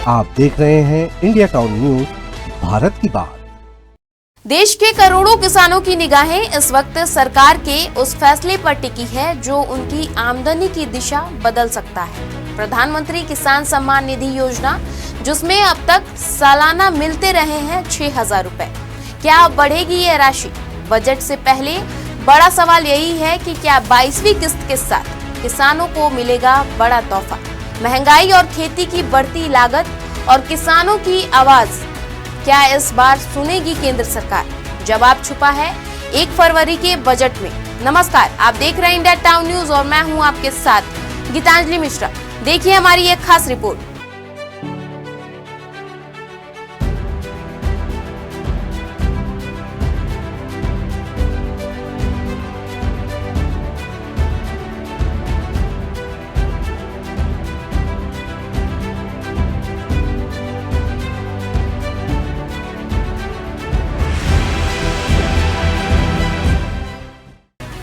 आप देख रहे हैं इंडिया टाउन न्यूज, भारत की बात। देश के करोड़ों किसानों की निगाहें इस वक्त सरकार के उस फैसले पर टिकी है जो उनकी आमदनी की दिशा बदल सकता है। प्रधानमंत्री किसान सम्मान निधि योजना, जिसमें अब तक सालाना मिलते रहे हैं 6,000 रुपए। क्या अब बढ़ेगी ये राशि? बजट से पहले बड़ा सवाल यही है कि क्या 22वीं किस्त के साथ किसानों को मिलेगा बड़ा तोहफा? महंगाई और खेती की बढ़ती लागत और किसानों की आवाज क्या इस बार सुनेगी केंद्र सरकार? जवाब छुपा है 1 फरवरी के बजट में। नमस्कार, आप देख रहे हैं इंडिया टाउन न्यूज और मैं हूं आपके साथ गीतांजलि मिश्रा। देखिए हमारी एक खास रिपोर्ट।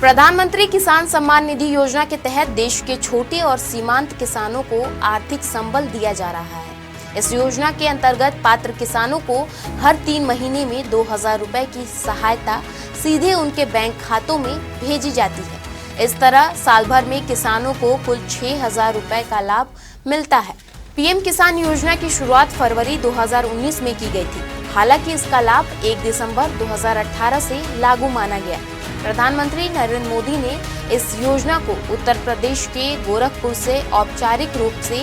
प्रधानमंत्री किसान सम्मान निधि योजना के तहत देश के छोटे और सीमांत किसानों को आर्थिक संबल दिया जा रहा है। इस योजना के अंतर्गत पात्र किसानों को हर 3 महीने में 2,000 रुपए की सहायता सीधे उनके बैंक खातों में भेजी जाती है। इस तरह साल भर में किसानों को कुल 6,000 रुपए का लाभ मिलता है। पीएम किसान योजना की शुरुआत फरवरी 2019 में की गई थी। हालांकि इसका लाभ 1 दिसंबर 2018 से लागू माना गया। प्रधानमंत्री नरेंद्र मोदी ने इस योजना को उत्तर प्रदेश के गोरखपुर से औपचारिक रूप से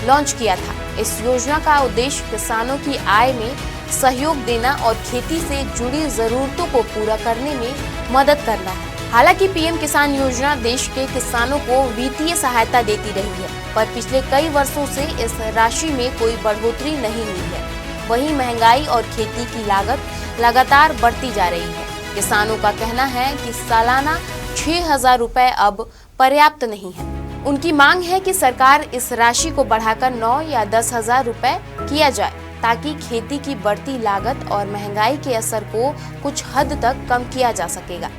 लॉन्च किया था। इस योजना का उद्देश्य किसानों की आय में सहयोग देना और खेती से जुड़ी जरूरतों को पूरा करने में मदद करना है। हालांकि पीएम किसान योजना देश के किसानों को वित्तीय सहायता देती रही है, पर पिछले कई वर्षों से इस राशि में कोई बढ़ोतरी नहीं हुई है। वहीं महंगाई और खेती की लागत लगातार बढ़ती जा रही है। किसानों का कहना है कि सालाना 6,000 रुपए अब पर्याप्त नहीं है। उनकी मांग है कि सरकार इस राशि को बढ़ाकर 9 या 10,000 रुपए किया जाए, ताकि खेती की बढ़ती लागत और महंगाई के असर को कुछ हद तक कम किया जा सकेगा।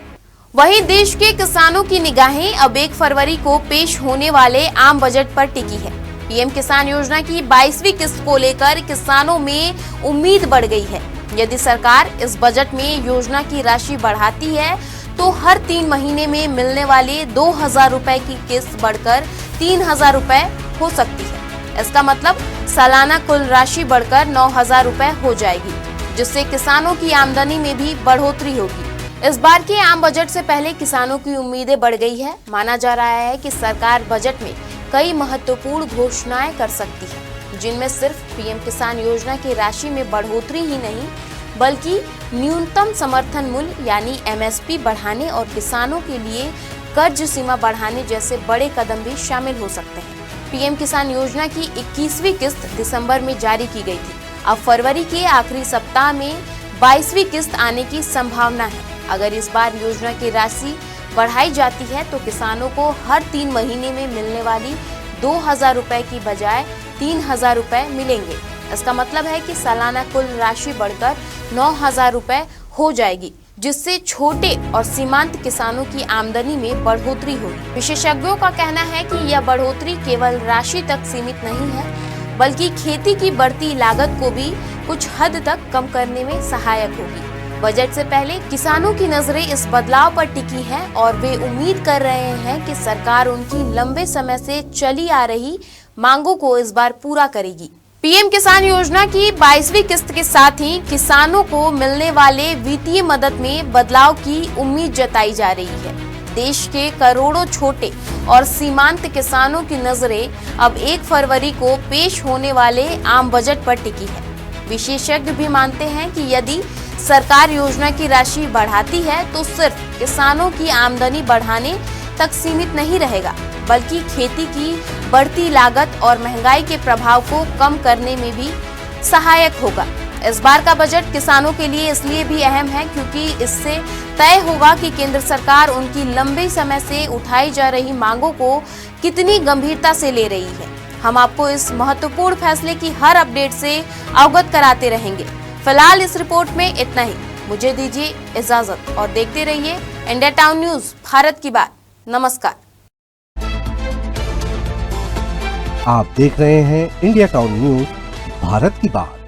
वहीं देश के किसानों की निगाहें अब 1 फरवरी को पेश होने वाले आम बजट पर टिकी है। पीएम किसान योजना की 22वीं किस्त को लेकर किसानों में उम्मीद बढ़ गई है। यदि सरकार इस बजट में योजना की राशि बढ़ाती है तो हर 3 महीने में मिलने वाले 2,000 रुपए की किस्त बढ़कर 3,000 रुपए हो सकती है। इसका मतलब सालाना कुल राशि बढ़कर 9,000 रुपए हो जाएगी, जिससे किसानों की आमदनी में भी बढ़ोतरी होगी। इस बार के आम बजट से पहले किसानों की उम्मीदें बढ़ गई है। माना जा रहा है कि सरकार बजट में कई महत्वपूर्ण घोषणाएं कर सकती है, जिनमें सिर्फ पीएम किसान योजना की राशि में बढ़ोतरी ही नहीं, बल्कि न्यूनतम समर्थन मूल्य यानी एमएसपी बढ़ाने और किसानों के लिए कर्ज सीमा बढ़ाने जैसे बड़े कदम भी शामिल हो सकते हैं। पीएम किसान योजना की 21वीं किस्त दिसंबर में जारी की गई थी। अब फरवरी के आखिरी सप्ताह में 22वीं किस्त आने की संभावना है। अगर इस बार योजना की राशि बढ़ाई जाती है तो किसानों को हर 3 महीने में मिलने वाली 2,000 रुपए की बजाय 3,000 रुपए मिलेंगे। इसका मतलब है कि सालाना कुल राशि बढ़कर 9,000 रुपए हो जाएगी, जिससे छोटे और सीमांत किसानों की आमदनी में बढ़ोतरी होगी। विशेषज्ञों का कहना है कि यह बढ़ोतरी केवल राशि तक सीमित नहीं है, बल्कि खेती की बढ़ती लागत को भी कुछ हद तक कम करने में सहायक होगी। बजट से पहले किसानों की नजरें इस बदलाव पर टिकी हैं और वे उम्मीद कर रहे हैं कि सरकार उनकी लंबे समय से चली आ रही मांगों को इस बार पूरा करेगी। पीएम किसान योजना की 22वीं किस्त के साथ ही किसानों को मिलने वाले वित्तीय मदद में बदलाव की उम्मीद जताई जा रही है। देश के करोड़ों छोटे और सीमांत किसानों की नजरें अब 1 फरवरी को पेश होने वाले आम बजट पर टिकी है। विशेषज्ञ भी मानते हैं कि यदि सरकार योजना की राशि बढ़ाती है तो सिर्फ किसानों की आमदनी बढ़ाने तक सीमित नहीं रहेगा, बल्कि खेती की बढ़ती लागत और महंगाई के प्रभाव को कम करने में भी सहायक होगा। इस बार का बजट किसानों के लिए इसलिए भी अहम है क्योंकि इससे तय होगा कि केंद्र सरकार उनकी लंबे समय से उठाई जा रही मांगों को कितनी गंभीरता से ले रही है। हम आपको इस महत्वपूर्ण फैसले की हर अपडेट से अवगत कराते रहेंगे। फिलहाल इस रिपोर्ट में इतना ही। मुझे दीजिए इजाजत और देखते रहिए इंडिया टाउन न्यूज, भारत की बात। नमस्कार। आप देख रहे हैं इंडिया टाउन न्यूज, भारत की बात।